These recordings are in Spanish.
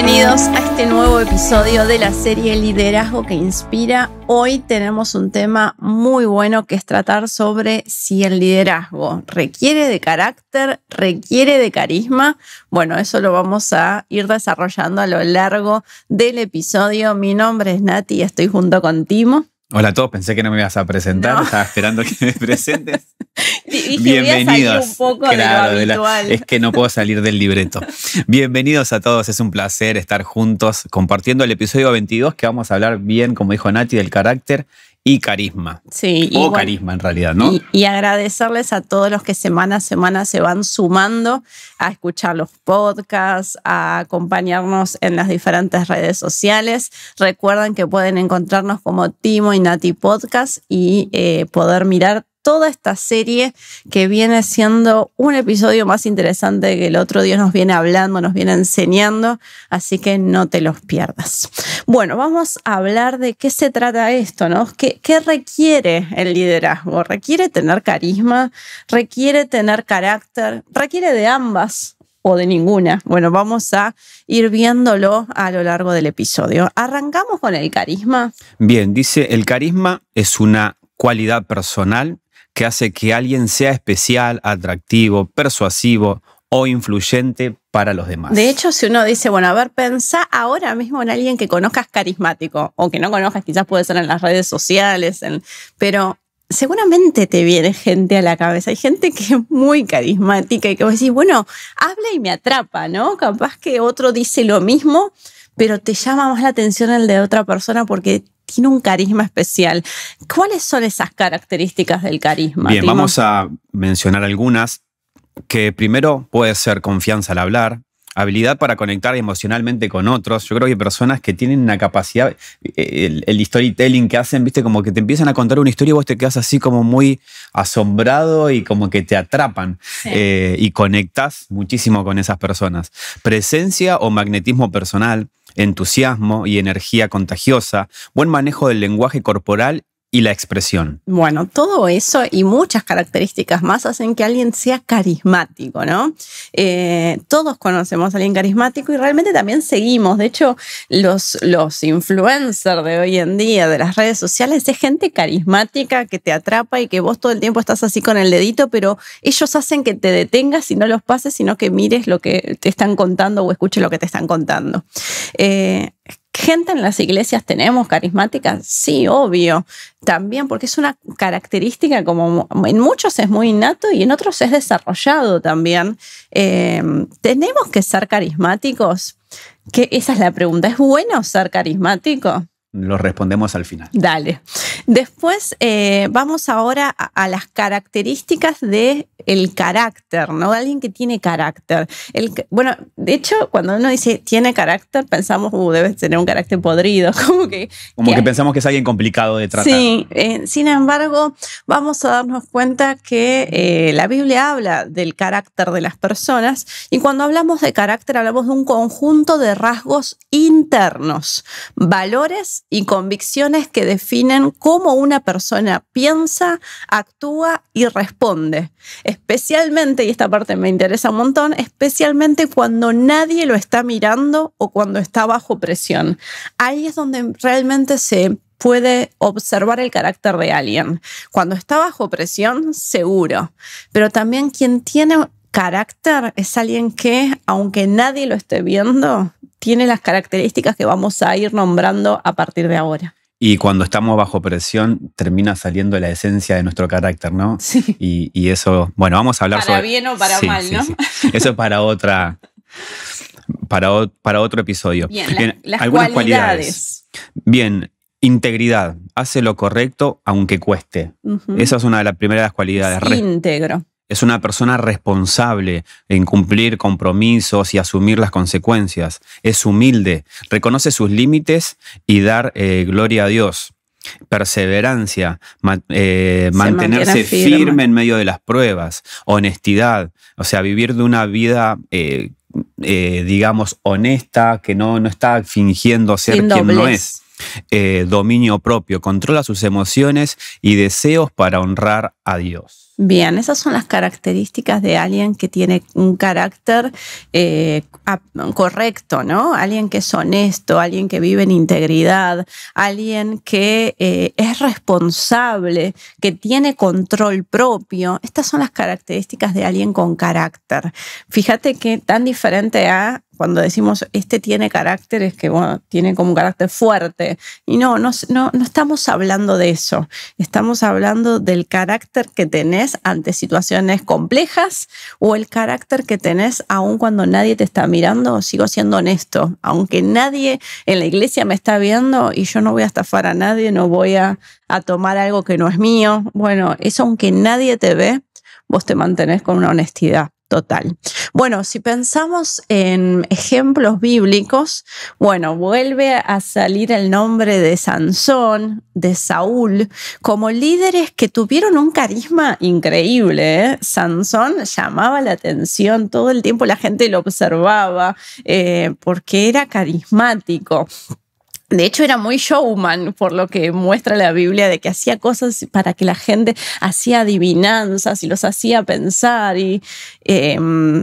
Bienvenidos a este nuevo episodio de la serie Liderazgo que Inspira. Hoy tenemos un tema muy bueno que es tratar sobre si el liderazgo requiere de carácter, requiere de carisma. Bueno, eso lo vamos a ir desarrollando a lo largo del episodio. Mi nombre es Nati y estoy junto con Timo. Hola a todos, pensé que no me ibas a presentar, no. Estaba esperando que me presentes. Dije, bienvenidos. Un poco claro, de lo habitual. Es que no puedo salir del libreto. Bienvenidos a todos, es un placer estar juntos compartiendo el episodio 22 que vamos a hablar bien, como dijo Nati, del carácter y carisma. Sí, o carisma en realidad, ¿no? Y agradecerles a todos los que semana a semana se van sumando a escuchar los podcasts, a acompañarnos en las diferentes redes sociales. Recuerden que pueden encontrarnos como Timo y Nati Podcast y poder mirar toda esta serie que viene siendo un episodio más interesante que el otro. Dios nos viene hablando, nos viene enseñando, así que no te los pierdas. Bueno, vamos a hablar de qué se trata esto, ¿no? ¿Qué requiere el liderazgo? ¿Requiere tener carisma? ¿Requiere tener carácter? ¿Requiere de ambas o de ninguna? Bueno, vamos a ir viéndolo a lo largo del episodio. ¿Arrancamos con el carisma? Bien, dice, el carisma es una cualidad personal que hace que alguien sea especial, atractivo, persuasivo o influyente para los demás. De hecho, si uno dice, bueno, a ver, pensá ahora mismo en alguien que conozcas carismático, o que no conozcas, quizás puede ser en las redes sociales, pero seguramente te viene gente a la cabeza. Hay gente que es muy carismática y que vos decís, bueno, habla y me atrapa, ¿no? Capaz que otro dice lo mismo, pero te llama más la atención el de otra persona porque tiene un carisma especial. ¿Cuáles son esas características del carisma? Bien, Timo? vamos a mencionar algunas, que primero puede ser confianza al hablar, habilidad para conectar emocionalmente con otros. Yo creo que hay personas que tienen una capacidad, el storytelling que hacen, viste, como que te empiezan a contar una historia y vos te quedas así como muy asombrado y como que te atrapan. Sí. Y conectás muchísimo con esas personas. Presencia o magnetismo personal, entusiasmo y energía contagiosa, buen manejo del lenguaje corporal y la expresión. Bueno, todo eso y muchas características más hacen que alguien sea carismático, ¿no? Todos conocemos a alguien carismático y realmente también seguimos. De hecho, los influencers de hoy en día de las redes sociales es gente carismática que te atrapa y que vos todo el tiempo estás así con el dedito, pero ellos hacen que te detengas y no los pases, sino que mires lo que te están contando o escuches lo que te están contando. ¿Gente en las iglesias tenemos carismáticas? Sí, obvio. También porque es una característica como en muchos es muy innato y en otros es desarrollado también. ¿Tenemos que ser carismáticos? Esa es la pregunta. ¿Es bueno ser carismático? Lo respondemos al final. Dale. Después vamos ahora a las características del carácter, ¿no? De alguien que tiene carácter. Bueno, de hecho, cuando uno dice tiene carácter, pensamos, debe tener un carácter podrido. Como que pensamos que es alguien complicado de tratar. Sí, sin embargo, vamos a darnos cuenta que la Biblia habla del carácter de las personas y cuando hablamos de carácter hablamos de un conjunto de rasgos internos, valores y convicciones que definen cómo una persona piensa, actúa y responde. Especialmente, y esta parte me interesa un montón, especialmente cuando nadie lo está mirando o cuando está bajo presión. Ahí es donde realmente se puede observar el carácter de alguien. Cuando está bajo presión, seguro. Pero también quien tiene carácter es alguien que, aunque nadie lo esté viendo, tiene las características que vamos a ir nombrando a partir de ahora. Y cuando estamos bajo presión, termina saliendo la esencia de nuestro carácter, ¿no? Sí. Y eso, bueno, vamos a hablar para bien o para mal, ¿no? Sí. Eso es para otro episodio. Bien, las algunas cualidades. Bien, integridad. Hace lo correcto aunque cueste. Esa es una de las primeras cualidades. Íntegro. Es una persona responsable en cumplir compromisos y asumir las consecuencias. Es humilde, reconoce sus límites y dar gloria a Dios. Perseverancia, mantenerse firme en medio de las pruebas. Honestidad, o sea, vivir de una vida, digamos, honesta, que no está fingiendo ser quien no es. dominio propio, controla sus emociones y deseos para honrar a Dios. Bien, esas son las características de alguien que tiene un carácter correcto, ¿no? Alguien que es honesto, alguien que vive en integridad, alguien que es responsable, que tiene control propio. Estas son las características de alguien con carácter. Fíjate que tan diferente a cuando decimos este tiene carácter, es que bueno, tiene como un carácter fuerte. Y no estamos hablando de eso. Estamos hablando del carácter que tenés ante situaciones complejas o el carácter que tenés aun cuando nadie te está mirando. Sigo siendo honesto. Aunque nadie en la iglesia me está viendo y yo no voy a estafar a nadie, no voy a tomar algo que no es mío. Bueno, eso aunque nadie te ve, vos te mantenés con una honestidad total. Bueno, si pensamos en ejemplos bíblicos, bueno, vuelve a salir el nombre de Sansón, de Saúl, como líderes que tuvieron un carisma increíble. Sansón llamaba la atención, todo el tiempo la gente lo observaba porque era carismático. De hecho, era muy showman, por lo que muestra la Biblia, de que hacía cosas para que la gente hacía adivinanzas y los hacía pensar y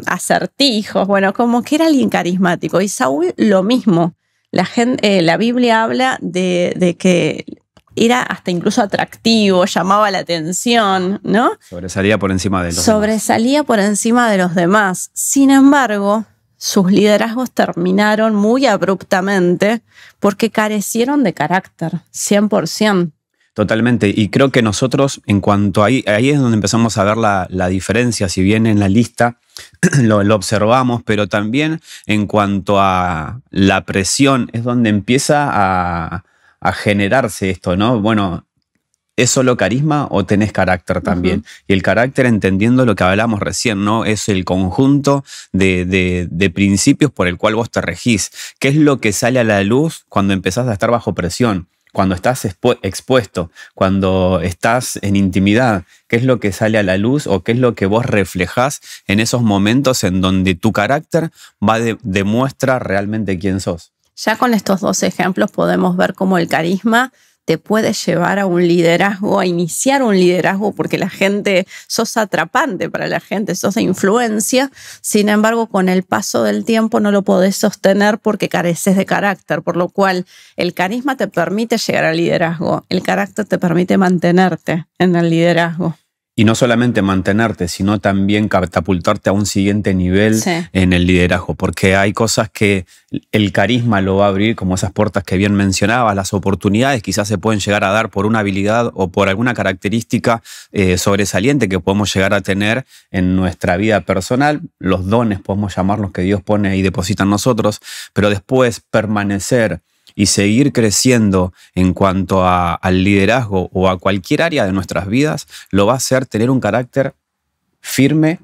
acertijos. Bueno, como que era alguien carismático. Y Saúl lo mismo. La Biblia habla de que era hasta incluso atractivo, llamaba la atención, ¿no? Sobresalía por encima de los demás. Sobresalía por encima de los demás. Sin embargo, sus liderazgos terminaron muy abruptamente porque carecieron de carácter, 100%. Totalmente, y creo que nosotros, en cuanto ahí es donde empezamos a ver la diferencia, si bien en la lista lo observamos, pero también en cuanto a la presión, es donde empieza a generarse esto, ¿no? Bueno, ¿es solo carisma o tenés carácter también? Uh-huh. Y el carácter, entendiendo lo que hablamos recién, ¿no? Es el conjunto de principios por el cual vos te regís. ¿Qué es lo que sale a la luz cuando empezás a estar bajo presión? Cuando estás expuesto, cuando estás en intimidad, ¿qué es lo que sale a la luz o qué es lo que vos reflejás en esos momentos en donde tu carácter demuestra realmente quién sos? Ya con estos dos ejemplos podemos ver cómo el carisma te puede llevar a un liderazgo, a iniciar un liderazgo, porque la gente, sos atrapante para la gente, sos de influencia. Sin embargo, con el paso del tiempo no lo podés sostener porque careces de carácter, por lo cual el carisma te permite llegar al liderazgo, el carácter te permite mantenerte en el liderazgo. Y no solamente mantenerte, sino también catapultarte a un siguiente nivel en el liderazgo, porque hay cosas que el carisma lo va a abrir, como esas puertas que bien mencionabas, las oportunidades quizás se pueden llegar a dar por una habilidad o por alguna característica sobresaliente que podemos llegar a tener en nuestra vida personal, los dones podemos llamarlos que Dios pone y deposita en nosotros, pero después permanecer y seguir creciendo en cuanto al liderazgo o a cualquier área de nuestras vidas, lo va a hacer tener un carácter firme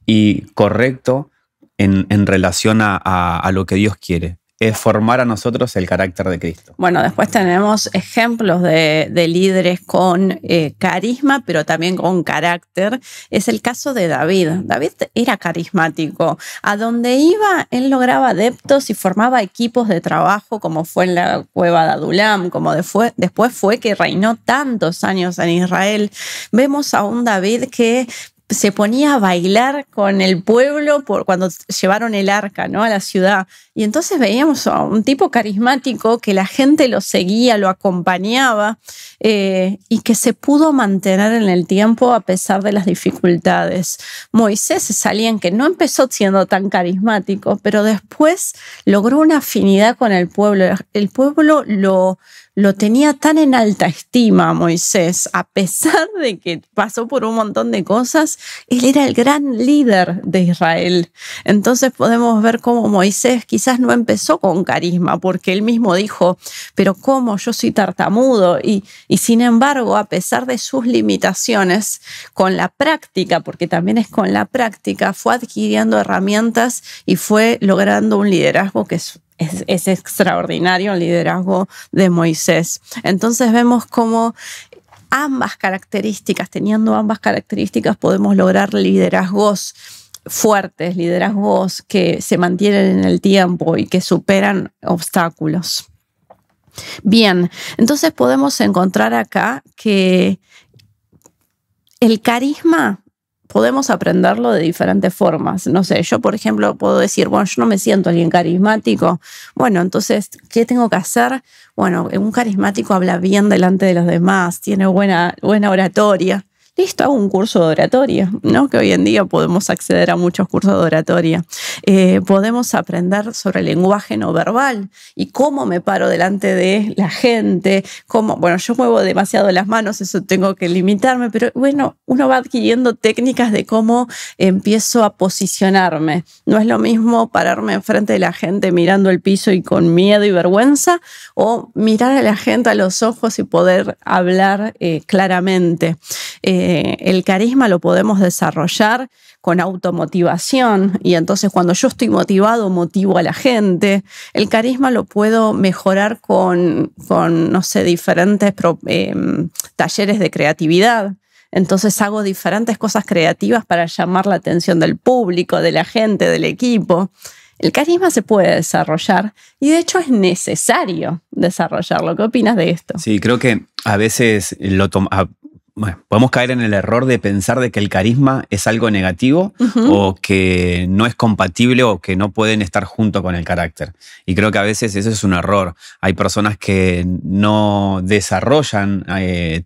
y correcto en relación a lo que Dios quiere. Es formar a nosotros el carácter de Cristo. Bueno, después tenemos ejemplos de líderes con carisma, pero también con carácter. Es el caso de David. David era carismático. A donde iba, él lograba adeptos y formaba equipos de trabajo, como fue en la cueva de Adulam, como después fue que reinó tantos años en Israel. Vemos a un David que se ponía a bailar con el pueblo cuando llevaron el arca, ¿no?, a la ciudad. Y entonces veíamos a un tipo carismático que la gente lo seguía, lo acompañaba y que se pudo mantener en el tiempo a pesar de las dificultades. Moisés es alguien que no empezó siendo tan carismático, pero después logró una afinidad con el pueblo. El pueblo lo tenía tan en alta estima a Moisés, a pesar de que pasó por un montón de cosas, él era el gran líder de Israel. Entonces podemos ver cómo Moisés quizás no empezó con carisma, porque él mismo dijo, pero ¿cómo? Yo soy tartamudo. Y sin embargo, a pesar de sus limitaciones, con la práctica, porque también es con la práctica, fue adquiriendo herramientas y fue logrando un liderazgo que es extraordinario, el liderazgo de Moisés. Entonces vemos cómo teniendo ambas características, podemos lograr liderazgos fuertes, liderazgos que se mantienen en el tiempo y que superan obstáculos. Bien, entonces podemos encontrar acá que el carisma podemos aprenderlo de diferentes formas. No sé, yo por ejemplo puedo decir, bueno, yo no me siento alguien carismático. Bueno, entonces, ¿qué tengo que hacer? Bueno, un carismático habla bien delante de los demás, tiene buena oratoria. Listo, hago un curso de oratoria, ¿no? Que hoy en día podemos acceder a muchos cursos de oratoria. Podemos aprender sobre el lenguaje no verbal y cómo me paro delante de la gente. Bueno, yo muevo demasiado las manos, eso tengo que limitarme, pero bueno, uno va adquiriendo técnicas de cómo empiezo a posicionarme. No es lo mismo pararme enfrente de la gente mirando el piso y con miedo y vergüenza, o mirar a la gente a los ojos y poder hablar claramente. El carisma lo podemos desarrollar con automotivación y entonces cuando yo estoy motivado, motivo a la gente. El carisma lo puedo mejorar con no sé, diferentes talleres de creatividad. Entonces hago diferentes cosas creativas para llamar la atención del público, de la gente, del equipo. El carisma se puede desarrollar y de hecho es necesario desarrollarlo. ¿Qué opinas de esto? Sí, creo que a veces podemos caer en el error de pensar de que el carisma es algo negativo o que no es compatible o que no pueden estar junto con el carácter. Y creo que a veces eso es un error. Hay personas que no desarrollan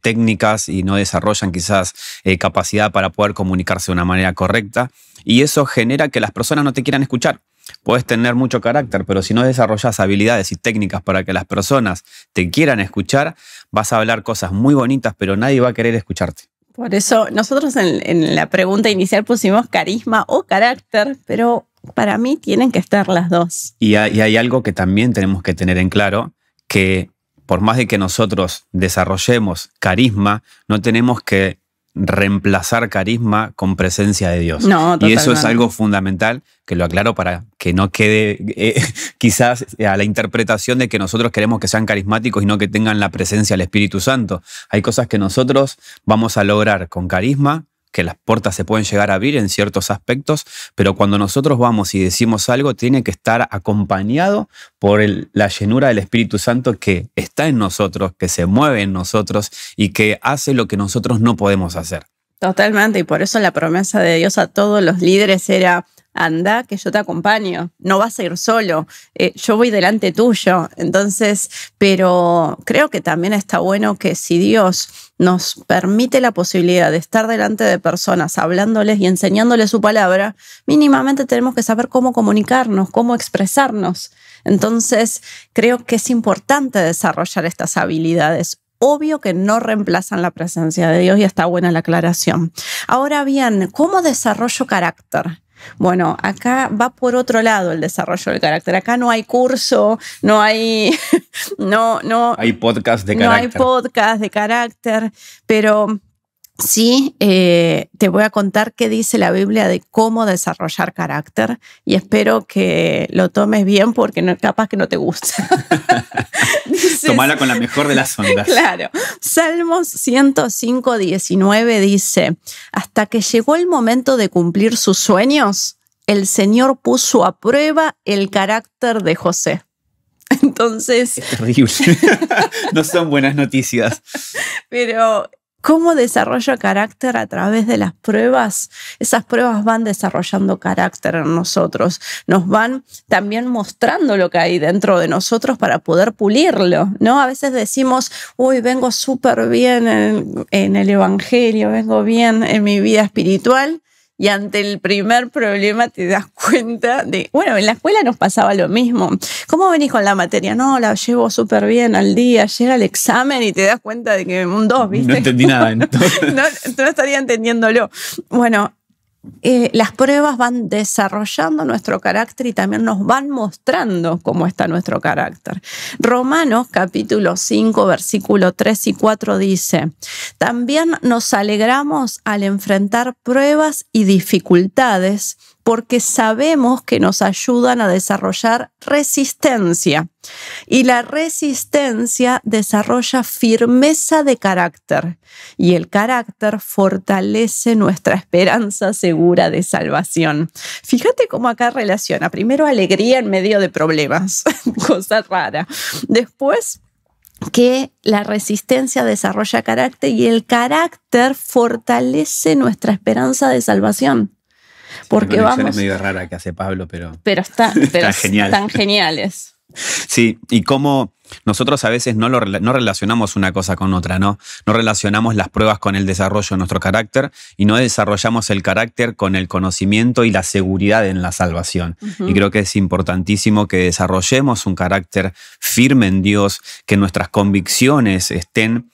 técnicas y no desarrollan quizás capacidad para poder comunicarse de una manera correcta y eso genera que las personas no te quieran escuchar. Puedes tener mucho carácter, pero si no desarrollas habilidades y técnicas para que las personas te quieran escuchar, vas a hablar cosas muy bonitas, pero nadie va a querer escucharte. Por eso nosotros en la pregunta inicial pusimos carisma o carácter, pero para mí tienen que estar las dos. Y hay algo que también tenemos que tener en claro, que por más de que nosotros desarrollemos carisma, no tenemos que reemplazar carisma con presencia de Dios. No, totalmente. Y eso es algo fundamental, que lo aclaro para que no quede quizás a la interpretación de que nosotros queremos que sean carismáticos y no que tengan la presencia del Espíritu Santo. Hay cosas que nosotros vamos a lograr con carisma, que las puertas se pueden llegar a abrir en ciertos aspectos, pero cuando nosotros vamos y decimos algo, tiene que estar acompañado por la llenura del Espíritu Santo que está en nosotros, que se mueve en nosotros y que hace lo que nosotros no podemos hacer. Totalmente, y por eso la promesa de Dios a todos los líderes era: anda, que yo te acompaño, no vas a ir solo, yo voy delante tuyo. Entonces, pero creo que también está bueno que si Dios nos permite la posibilidad de estar delante de personas, hablándoles y enseñándoles su palabra, mínimamente tenemos que saber cómo comunicarnos, cómo expresarnos. Entonces, creo que es importante desarrollar estas habilidades. Obvio que no reemplazan la presencia de Dios y está buena la aclaración. Ahora bien, ¿cómo desarrollo carácter? Bueno, acá va por otro lado el desarrollo del carácter. Acá no hay curso, no hay... Hay podcast de carácter. No hay podcast de carácter, pero sí te voy a contar qué dice la Biblia de cómo desarrollar carácter y espero que lo tomes bien porque capaz que no te gusta. Tomala con la mejor de las ondas. Claro. Salmos 105:19 dice: hasta que llegó el momento de cumplir sus sueños, el Señor puso a prueba el carácter de José. Entonces... Es terrible. No son buenas noticias. Pero... ¿cómo desarrollo carácter? A través de las pruebas. Esas pruebas van desarrollando carácter en nosotros. Nos van también mostrando lo que hay dentro de nosotros para poder pulirlo, ¿no? A veces decimos, uy, vengo súper bien en el evangelio, vengo bien en mi vida espiritual. Y ante el primer problema te das cuenta de... Bueno, en la escuela nos pasaba lo mismo. ¿Cómo venís con la materia? No, la llevo súper bien al día. Llega el examen y te das cuenta de que un 2, ¿viste? No entendí nada. no estaría entendiéndolo. Bueno, las pruebas van desarrollando nuestro carácter y también nos van mostrando cómo está nuestro carácter. Romanos capítulo 5, versículo 3 y 4 dice: también nos alegramos al enfrentar pruebas y dificultades porque sabemos que nos ayudan a desarrollar resistencia. Y la resistencia desarrolla firmeza de carácter. Y el carácter fortalece nuestra esperanza segura de salvación. Fíjate cómo acá relaciona. Primero, alegría en medio de problemas. Cosa rara. Después, que la resistencia desarrolla carácter y el carácter fortalece nuestra esperanza de salvación. Porque la vamos. Es medio rara que hace Pablo, pero están genial. Están geniales. Sí, y cómo nosotros a veces no relacionamos una cosa con otra, ¿no? No relacionamos las pruebas con el desarrollo de nuestro carácter y no desarrollamos el carácter con el conocimiento y la seguridad en la salvación. Y creo que es importantísimo que desarrollemos un carácter firme en Dios, que nuestras convicciones estén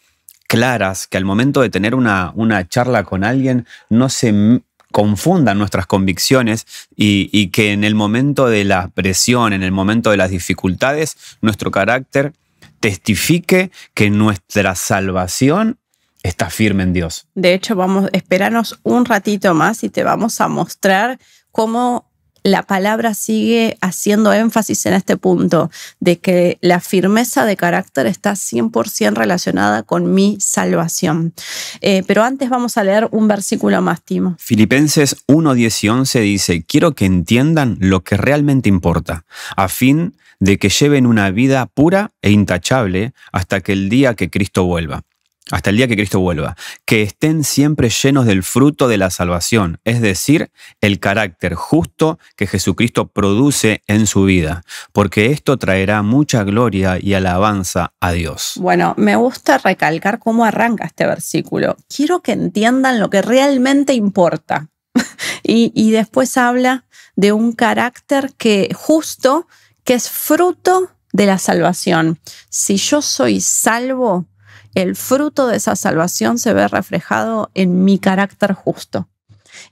claras, que al momento de tener una charla con alguien no se confundan nuestras convicciones y que en el momento de la presión, en el momento de las dificultades, nuestro carácter testifique que nuestra salvación está firme en Dios. De hecho, espéranos un ratito más y te vamos a mostrar cómo la palabra sigue haciendo énfasis en este punto de que la firmeza de carácter está 100% relacionada con mi salvación. Pero antes vamos a leer un versículo más, Timo. Filipenses 1, 10 y 11 dice: quiero que entiendan lo que realmente importa, a fin de que lleven una vida pura e intachable hasta el día que Cristo vuelva. Que estén siempre llenos del fruto de la salvación, es decir, el carácter justo que Jesucristo produce en su vida, porque esto traerá mucha gloria y alabanza a Dios. Bueno, me gusta recalcar cómo arranca este versículo. Quiero que entiendan lo que realmente importa. y después habla de un carácter justo, que es fruto de la salvación. Si yo soy salvo, el fruto de esa salvación se ve reflejado en mi carácter justo.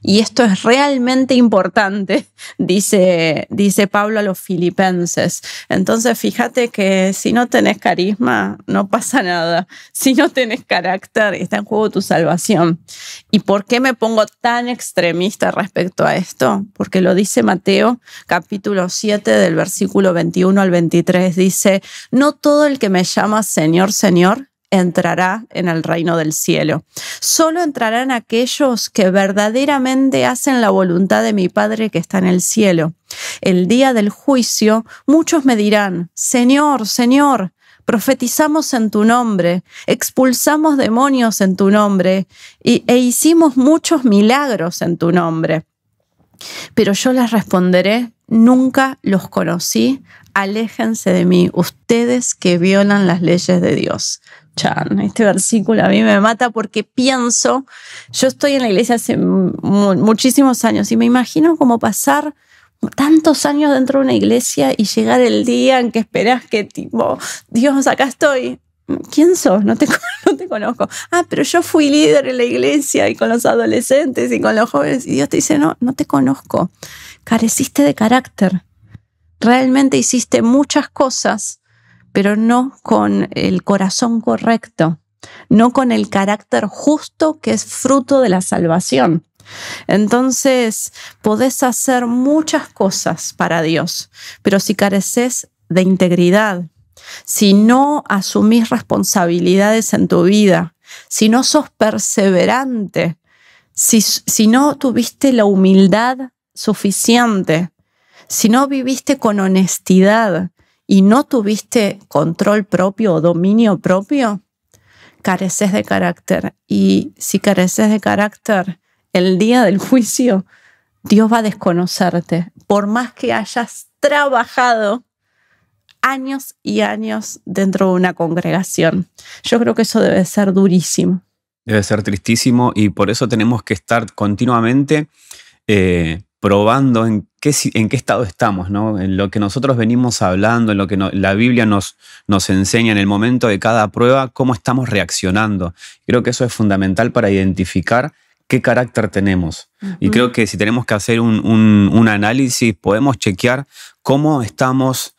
Y esto es realmente importante, dice Pablo a los filipenses. Entonces, fíjate que si no tenés carisma, no pasa nada. Si no tenés carácter, está en juego tu salvación. ¿Y por qué me pongo tan extremista respecto a esto? Porque lo dice Mateo, capítulo 7, del versículo 21 al 23. Dice: no todo el que me llama Señor, Señor, entrará en el reino del cielo. Solo entrarán aquellos que verdaderamente hacen la voluntad de mi Padre que está en el cielo. El día del juicio, muchos me dirán: Señor, Señor, profetizamos en tu nombre, expulsamos demonios en tu nombre e hicimos muchos milagros en tu nombre. Pero yo les responderé: nunca los conocí, aléjense de mí, ustedes que violan las leyes de Dios. Chan, este versículo a mí me mata porque pienso, yo estoy en la iglesia hace muchísimos años y me imagino como pasar tantos años dentro de una iglesia y llegar el día en que esperás que tipo, Dios, acá estoy. ¿Quién sos? No te conozco. Pero yo fui líder en la iglesia y con los adolescentes y con los jóvenes. Y Dios te dice: no te conozco. Careciste de carácter. Realmente hiciste muchas cosas, pero no con el corazón correcto, no con el carácter justo que es fruto de la salvación. Entonces, podés hacer muchas cosas para Dios, pero si careces de integridad, si no asumís responsabilidades en tu vida, si no sos perseverante, si no tuviste la humildad suficiente, si no viviste con honestidad y no tuviste control propio o dominio propio, careces de carácter. Y si careces de carácter, el día del juicio, Dios va a desconocerte, por más que hayas trabajado años y años dentro de una congregación. Yo creo que eso debe ser durísimo. Debe ser tristísimo, y por eso tenemos que estar continuamente probando en qué estado estamos, ¿no? En lo que nosotros venimos hablando, en lo que la Biblia nos enseña en el momento de cada prueba, cómo estamos reaccionando. Creo que eso es fundamental para identificar qué carácter tenemos. Uh-huh. Y creo que si tenemos que hacer un análisis, podemos chequear cómo estamos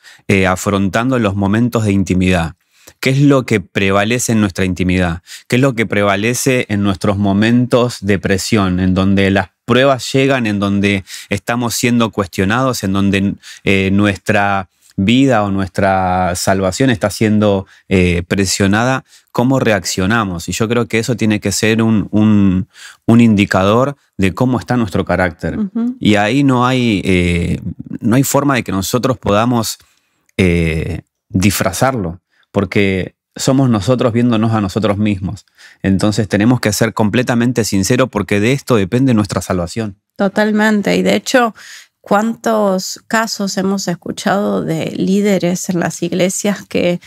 afrontando los momentos de intimidad. ¿Qué es lo que prevalece en nuestra intimidad? ¿Qué es lo que prevalece en nuestros momentos de presión, en donde las pruebas llegan, en donde estamos siendo cuestionados, en donde nuestra vida o nuestra salvación está siendo presionada? ¿Cómo reaccionamos? Y yo creo que eso tiene que ser un indicador de cómo está nuestro carácter. Uh-huh. Y ahí no hay forma de que nosotros podamos disfrazarlo. Porque somos nosotros viéndonos a nosotros mismos. Entonces tenemos que ser completamente sinceros porque de esto depende nuestra salvación. Totalmente. Y de hecho, ¿cuántos casos hemos escuchado de líderes en las iglesias que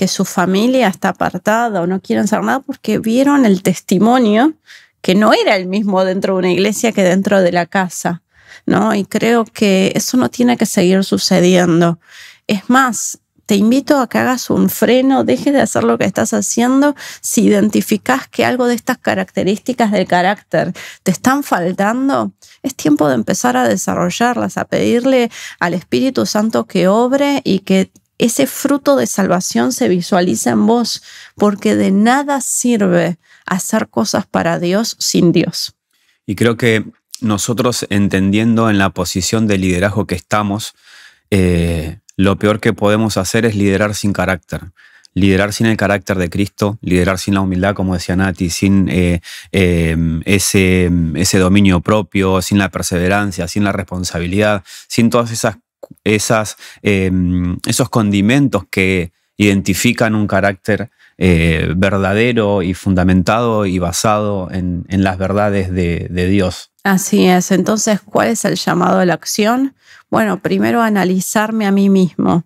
su familia está apartada o no quieren hacer nada porque vieron el testimonio que no era el mismo dentro de una iglesia que dentro de la casa, ¿no? Y creo que eso no tiene que seguir sucediendo. Es más, te invito a que hagas un freno, dejes de hacer lo que estás haciendo. Si identificas que algo de estas características del carácter te están faltando, es tiempo de empezar a desarrollarlas, a pedirle al Espíritu Santo que obre y que ese fruto de salvación se visualice en vos, porque de nada sirve hacer cosas para Dios sin Dios. Y creo que nosotros, entendiendo en la posición de liderazgo que estamos, lo peor que podemos hacer es liderar sin carácter. Liderar sin el carácter de Cristo, liderar sin la humildad, como decía Nati, sin ese dominio propio, sin la perseverancia, sin la responsabilidad, sin todas esos condimentos que identifican un carácter verdadero y fundamentado y basado en las verdades de Dios. Así es. Entonces, ¿cuál es el llamado a la acción? Bueno, primero analizarme a mí mismo.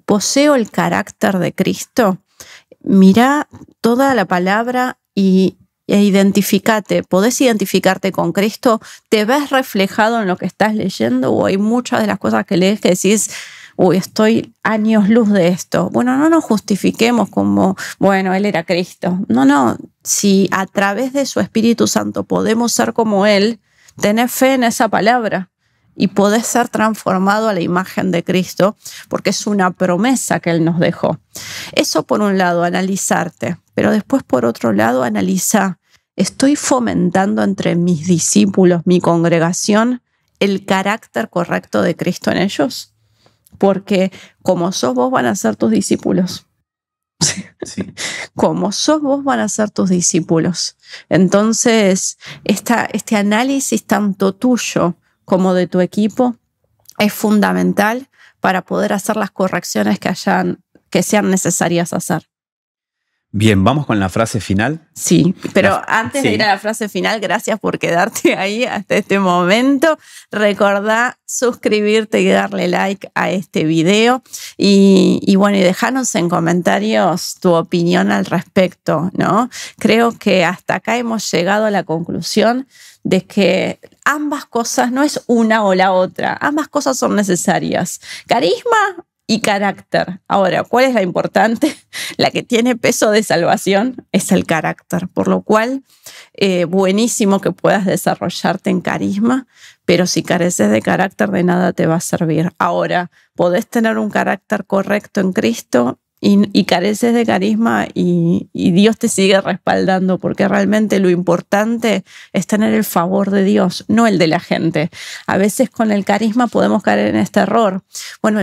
¿Poseo el carácter de Cristo? Mirá toda la palabra e identificate. ¿Podés identificarte con Cristo? ¿Te ves reflejado en lo que estás leyendo? ¿O hay muchas de las cosas que lees que decís, uy, estoy años luz de esto? Bueno, no nos justifiquemos como, bueno, Él era Cristo. No. Si a través de su Espíritu Santo podemos ser como Él, tenés fe en esa palabra y podés ser transformado a la imagen de Cristo, porque es una promesa que Él nos dejó. Eso por un lado, analizarte. Pero después, por otro lado, analiza, ¿estoy fomentando entre mis discípulos, mi congregación, el carácter correcto de Cristo en ellos? Porque como sos vos van a ser tus discípulos. Sí. Como sos vos van a ser tus discípulos. Entonces, este análisis tanto tuyo como de tu equipo es fundamental para poder hacer las correcciones que sean necesarias hacer. Bien, ¿vamos con la frase final? Sí, pero antes de ir a la frase final, gracias por quedarte ahí hasta este momento. Recordá suscribirte y darle like a este video y bueno, y dejanos en comentarios tu opinión al respecto, ¿no? Creo que hasta acá hemos llegado a la conclusión de que ambas cosas no es una o la otra, ambas cosas son necesarias. Carisma y carácter. Ahora, ¿cuál es la importante? La que tiene peso de salvación es el carácter, por lo cual buenísimo que puedas desarrollarte en carisma, pero si careces de carácter de nada te va a servir. Ahora, podés tener un carácter correcto en Cristo y careces de carisma y Dios te sigue respaldando, porque realmente lo importante es tener el favor de Dios, no el de la gente. A veces con el carisma podemos caer en este error. Bueno,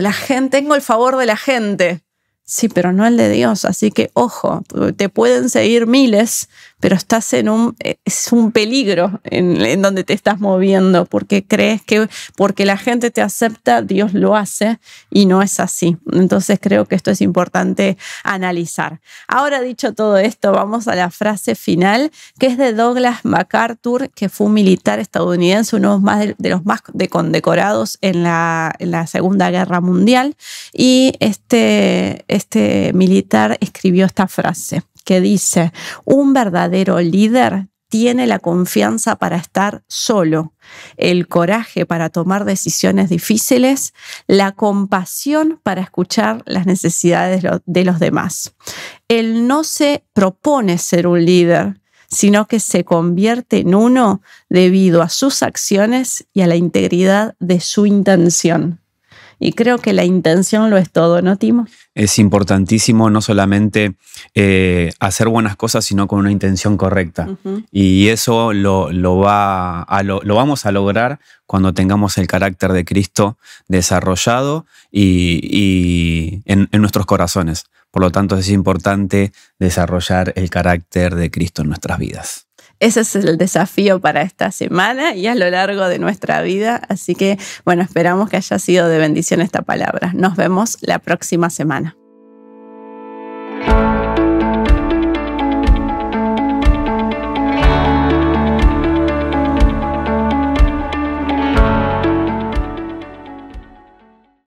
tengo el favor de la gente. Sí, pero no el de Dios. Así que, ojo, te pueden seguir miles, pero estás es un peligro en donde te estás moviendo, porque crees que porque la gente te acepta, Dios lo hace, y no es así. Entonces creo que esto es importante analizar. Ahora, dicho todo esto, vamos a la frase final, que es de Douglas MacArthur, que fue un militar estadounidense, uno de los más condecorados en la Segunda Guerra Mundial, y este militar escribió esta frase que dice: un verdadero líder tiene la confianza para estar solo, el coraje para tomar decisiones difíciles, la compasión para escuchar las necesidades de los demás. Él no se propone ser un líder, sino que se convierte en uno debido a sus acciones y a la integridad de su intención. Y creo que la intención lo es todo, ¿no, Timo? Es importantísimo no solamente hacer buenas cosas, sino con una intención correcta. Uh-huh. Y eso lo vamos a lograr cuando tengamos el carácter de Cristo desarrollado y en nuestros corazones. Por lo tanto, es importante desarrollar el carácter de Cristo en nuestras vidas. Ese es el desafío para esta semana y a lo largo de nuestra vida. Así que, bueno, esperamos que haya sido de bendición esta palabra. Nos vemos la próxima semana.